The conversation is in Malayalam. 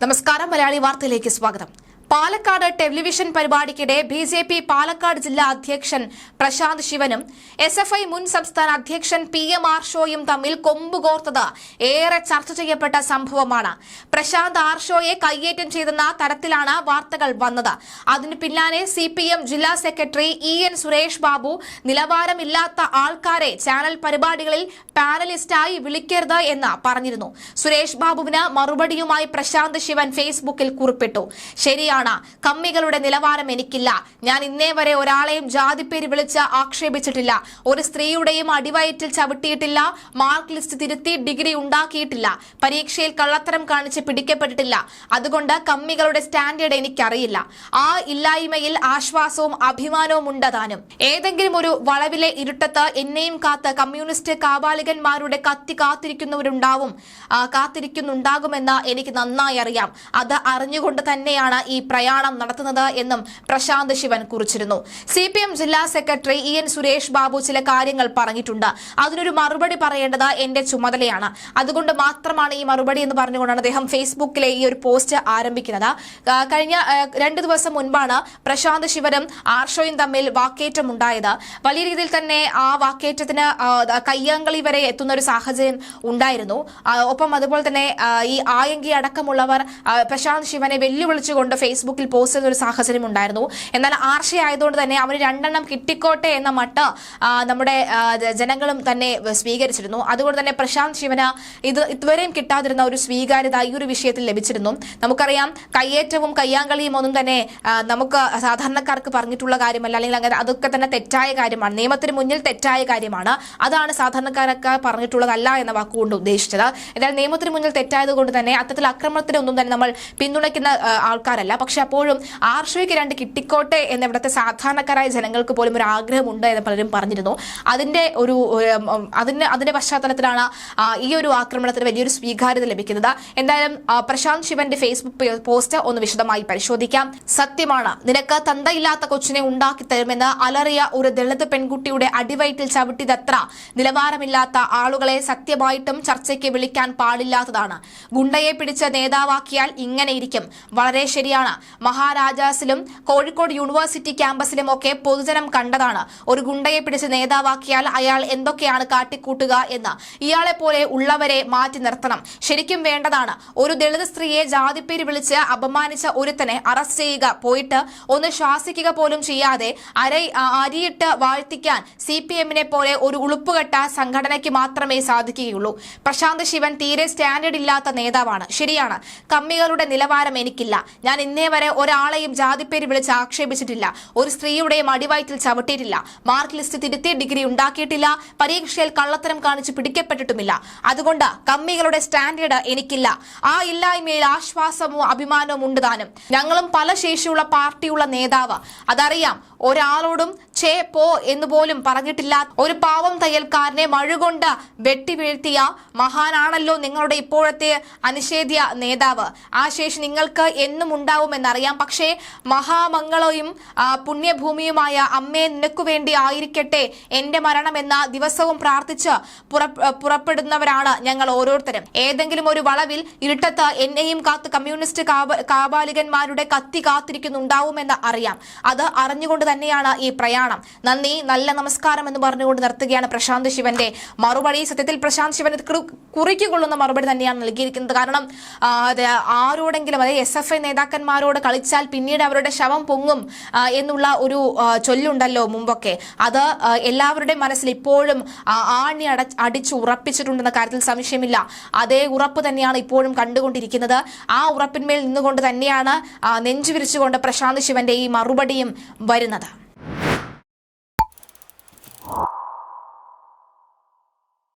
നമസ്കാരം, മലയാളി വാർത്തയിലേക്ക് സ്വാഗതം. പാലക്കാട് ടെലിവിഷൻ പരിപാടിക്കിടെ ബിജെപി പാലക്കാട് ജില്ലാ അധ്യക്ഷൻ പ്രശാന്ത് ശിവനും എസ്എഫ്ഐ മുൻ സംസ്ഥാന അധ്യക്ഷൻ PM ആർഷോയും തമ്മിൽ കൊമ്പുകോർത്തത് ഏറെ ചർച്ച ചെയ്യപ്പെട്ട സംഭവമാണ്. പ്രശാന്ത് ആർഷോയെ കയ്യേറ്റം ചെയ്തെന്ന തരത്തിലാണ് വാർത്തകൾ വന്നത്. അതിനു പിന്നാലെ CPM ജില്ലാ സെക്രട്ടറി EN സുരേഷ് ബാബു നിലവാരമില്ലാത്ത ആൾക്കാരെ ചാനൽ പരിപാടികളിൽ പാനലിസ്റ്റായി വിളിക്കരുത് എന്ന് പറഞ്ഞിരുന്നു. സുരേഷ് ബാബുവിന് മറുപടിയുമായി പ്രശാന്ത് ശിവൻ ഫേസ്ബുക്കിൽ കുറിപ്പിട്ടു. ശരിയാണ്, കമ്മികളുടെ നിലവാരം എനിക്കില്ല. ഞാൻ ഇന്നേ വരെ ഒരാളെയും ജാതിപ്പേര് വിളിച്ച് ആക്ഷേപിച്ചിട്ടില്ല. ഒരു സ്ത്രീയുടെയും അടിവയറ്റിൽ ചവിട്ടിയിട്ടില്ല. മാർക്ക് ലിസ്റ്റ് തിരുത്തി ഡിഗ്രി ഉണ്ടാക്കിയിട്ടില്ല. പരീക്ഷയിൽ കള്ളത്തരം കാണിച്ച് പിടിക്കപ്പെട്ടിട്ടില്ല. അതുകൊണ്ട് കമ്മികളുടെ സ്റ്റാൻഡേർഡ് എനിക്കറിയില്ല. ആ ഇല്ലായ്മയിൽ ആശ്വാസവും അഭിമാനവും ഉണ്ട് താനും. ഏതെങ്കിലും ഒരു വളവിലെ ഇരുട്ടത്ത് എന്നെയും കാത്ത് കമ്മ്യൂണിസ്റ്റ് കാപാലികന്മാരുടെ കത്തി കാത്തിരിക്കുന്നുണ്ടാകുമെന്ന് എനിക്ക് നന്നായി അറിയാം. അത് അറിഞ്ഞുകൊണ്ട് തന്നെയാണ് ഈ പ്രയാണം നടത്തുന്നത് എന്നും പ്രശാന്ത് ശിവൻ കുറിച്ചിരുന്നു. CPM ജില്ലാ സെക്രട്ടറി EN സുരേഷ് ബാബു ചില കാര്യങ്ങൾ പറഞ്ഞിട്ടുണ്ട്. അതിനൊരു മറുപടി പറയേണ്ടത് എന്റെ ചുമതലയാണ്. അതുകൊണ്ട് മാത്രമാണ് ഈ മറുപടി എന്ന് പറഞ്ഞുകൊണ്ടാണ് അദ്ദേഹം ഫേസ്ബുക്കിലെ ഈ ഒരു പോസ്റ്റ് ആരംഭിക്കുന്നത്. കഴിഞ്ഞ 2 ദിവസം മുൻപാണ് പ്രശാന്ത് ശിവനും ആർഷോയും തമ്മിൽ വാക്കേറ്റം ഉണ്ടായത്. വലിയ രീതിയിൽ തന്നെ ആ വാക്കേറ്റത്തിന് കയ്യാങ്കളി വരെ എത്തുന്ന ഒരു സാഹചര്യം ഉണ്ടായിരുന്നു. ഒപ്പം അതുപോലെ തന്നെ ഈ ആയങ്കി അടക്കമുള്ളവർ പ്രശാന്ത് ശിവനെ വെല്ലുവിളിച്ചുകൊണ്ട് ഫേസ്ബുക്കിൽ പോസ്റ്റ് ചെയ്ത ഒരു സാഹചര്യം ഉണ്ടായിരുന്നു. എന്നാൽ ആർഷയായതുകൊണ്ട് തന്നെ അവന് 2 എണ്ണം കിട്ടിക്കോട്ടെ എന്ന മട്ട് നമ്മുടെ ജനങ്ങളും തന്നെ സ്വീകരിച്ചിരുന്നു. അതുകൊണ്ട് തന്നെ പ്രശാന്ത് ശിവന് ഇതുവരെയും കിട്ടാതിരുന്ന ഒരു സ്വീകാര്യത ഈ ഒരു വിഷയത്തിൽ ലഭിച്ചിരുന്നു. നമുക്കറിയാം, കയ്യേറ്റവും കയ്യാങ്കളിയും ഒന്നും തന്നെ നമുക്ക് സാധാരണക്കാർക്ക് പറഞ്ഞിട്ടുള്ള കാര്യമല്ല, അല്ലെങ്കിൽ അങ്ങനെ അതൊക്കെ തന്നെ തെറ്റായ കാര്യമാണ്. നിയമത്തിന് മുന്നിൽ തെറ്റായ കാര്യമാണ്. അതാണ് സാധാരണക്കാരൊക്കെ പറഞ്ഞിട്ടുള്ളതല്ല എന്ന വാക്കുകൊണ്ട് ഉദ്ദേശിച്ചത്. എന്നാൽ നിയമത്തിന് മുന്നിൽ തെറ്റായത് കൊണ്ട് തന്നെ അത്തരത്തിൽ ആക്രമണത്തിനൊന്നും തന്നെ നമ്മൾ പിന്തുണയ്ക്കുന്ന ആൾക്കാരല്ല. പക്ഷെ അപ്പോഴും ആർഷോയ്ക്ക് 2 കിട്ടിക്കോട്ടെ എന്ന് ഇവിടുത്തെ സാധാരണക്കാരായ ജനങ്ങൾക്ക് പോലും ഒരു ആഗ്രഹമുണ്ട് എന്ന് പലരും പറഞ്ഞിരുന്നു. അതിന്റെ പശ്ചാത്തലത്തിലാണ് ഈ ഒരു ആക്രമണത്തിന് വലിയൊരു സ്വീകാര്യത ലഭിക്കുന്നത്. എന്തായാലും പ്രശാന്ത് ശിവന്റെ ഫേസ്ബുക്ക് പോസ്റ്റ് ഒന്ന് വിശദമായി പരിശോധിക്കാം. സത്യമാണ്, നിനക്ക് തന്തയില്ലാത്ത കൊച്ചിനെ ഉണ്ടാക്കി തരുമെന്ന് അലറിയ ഒരു ദളിത് പെൺകുട്ടിയുടെ അടിവയറ്റിൽ ചവിട്ടിയതത്ര നിലവാരമില്ലാത്ത ആളുകളെ സത്യമായിട്ടും ചർച്ചയ്ക്ക് വിളിക്കാൻ പാടില്ലാത്തതാണ്. ഗുണ്ടയെ പിടിച്ച് നേതാവാക്കിയാൽ ഇങ്ങനെയിരിക്കും. വളരെ ശരിയാണ്. മഹാരാജാസിലും കോഴിക്കോട് യൂണിവേഴ്സിറ്റി ക്യാമ്പസിലും ഒക്കെ പൊതുജനം കണ്ടതാണ്. ഒരു ഗുണ്ടയെ പിടിച്ച് നേതാവാക്കിയാൽ അയാൾ എന്തൊക്കെയാണ് കാട്ടിക്കൂട്ടുക എന്ന്. ഇയാളെ പോലെ ഉള്ളവരെ മാറ്റി നിർത്തണം. ശരിക്കും വേണ്ടതാണ്. ഒരു ദളിത് സ്ത്രീയെ ജാതിപ്പേര് വിളിച്ച് അപമാനിച്ച ഒരുത്തനെ അറസ്റ്റ് ചെയ്യുക, പോയിട്ട് ഒന്ന് ശ്വാസിക്കുക പോലും ചെയ്യാതെ അരിയിട്ട് വാഴ്ത്തിക്കാൻ CPM-നെ പോലെ ഒരു ഉളുപ്പുകെട്ട സംഘടനയ്ക്ക് മാത്രമേ സാധിക്കുകയുള്ളൂ. പ്രശാന്ത് ശിവൻ തീരെ സ്റ്റാൻഡേർഡ് ഇല്ലാത്ത നേതാവാണ്. ശരിയാണ്, കമ്മികളുടെ നിലവാരം എനിക്കില്ല. ഞാൻ ഇന്നേ വരെ ഒരാളെയും ജാതിപ്പേര് വിളിച്ച് ആക്ഷേപിച്ചിട്ടില്ല. ഒരു സ്ത്രീയുടെയും അടിവയറ്റിൽ ചവിട്ടിയിട്ടില്ല. മാർക്ക് ലിസ്റ്റ് തിരുത്തി ഡിഗ്രി ഉണ്ടാക്കിയിട്ടില്ല. പരീക്ഷയിൽ കള്ളത്തരം കാണിച്ച് പിടിക്കപ്പെട്ടിട്ടുമില്ല. അതുകൊണ്ട് കമ്മികളുടെ സ്റ്റാൻഡേർഡ് എനിക്കില്ല. ആ ഇല്ലായ്മയിൽ ആശ്വാസമോ അഭിമാനവും ഉണ്ട് താനും. ഞങ്ങളും പല ശേഷിയുള്ള പാർട്ടിയുള്ള നേതാവ്. അതറിയാം. ഒരാളോടും ചേ പോ എന്ന് പോലും പറഞ്ഞിട്ടില്ല. ഒരു പാവം തയ്യൽക്കാരനെ മഴുകൊണ്ട് വെട്ടിവീഴ്ത്തിയ മഹാനാണല്ലോ നിങ്ങളുടെ ഇപ്പോഴത്തെ അനിഷേധ്യ നേതാവ്. ആ ശേഷി നിങ്ങൾക്ക് എന്നും ഉണ്ടാവുമെന്നറിയാം. പക്ഷേ മഹാമംഗളയും പുണ്യഭൂമിയുമായ അമ്മേ, നിനക്കു വേണ്ടി ആയിരിക്കട്ടെ എന്റെ മരണമെന്ന ദിവസവും പ്രാർത്ഥിച്ച് പുറപ്പെടുന്നവരാണ് ഞങ്ങൾ ഓരോരുത്തരും. ഏതെങ്കിലും ഒരു വളവിൽ ഇരുട്ടത്ത് എന്നെയും കാത്ത് കമ്മ്യൂണിസ്റ്റ് കാപാലികന്മാരുടെ കത്തി കാത്തിരിക്കുന്നുണ്ടാവുമെന്ന് അറിയാം. അത് അറിഞ്ഞുകൊണ്ട് തന്നെയാണ് ഈ പ്രയാണം. നന്ദി, നല്ല നമസ്കാരം എന്ന് പറഞ്ഞുകൊണ്ട് നിർത്തുകയാണ് പ്രശാന്ത് ശിവന്റെ മറുപടി. സത്യത്തിൽ പ്രശാന്ത് ശിവൻ കുറിക്കൊള്ളുന്ന മറുപടി തന്നെയാണ് നൽകിയിരിക്കുന്നത്. കാരണം ആരോടെങ്കിലും, അതായത് SFI നേതാക്കന്മാരോട് കളിച്ചാൽ പിന്നീട് അവരുടെ ശവം പൊങ്ങും എന്നുള്ള ഒരു ചൊല്ലുണ്ടല്ലോ മുമ്പൊക്കെ. അത് എല്ലാവരുടെയും മനസ്സിൽ ഇപ്പോഴും ആണി അടിച്ചു ഉറപ്പിച്ചിട്ടുണ്ടെന്ന കാര്യത്തിൽ സംശയമില്ല. അതേ ഉറപ്പ് തന്നെയാണ് ഇപ്പോഴും കണ്ടുകൊണ്ടിരിക്കുന്നത്. ആ ഉറപ്പിന്മേൽ നിന്നുകൊണ്ട് തന്നെയാണ് നെഞ്ചുവിരിച്ചുകൊണ്ട് പ്രശാന്ത് ശിവന്റെ ഈ മറുപടിയും വരുന്നത്.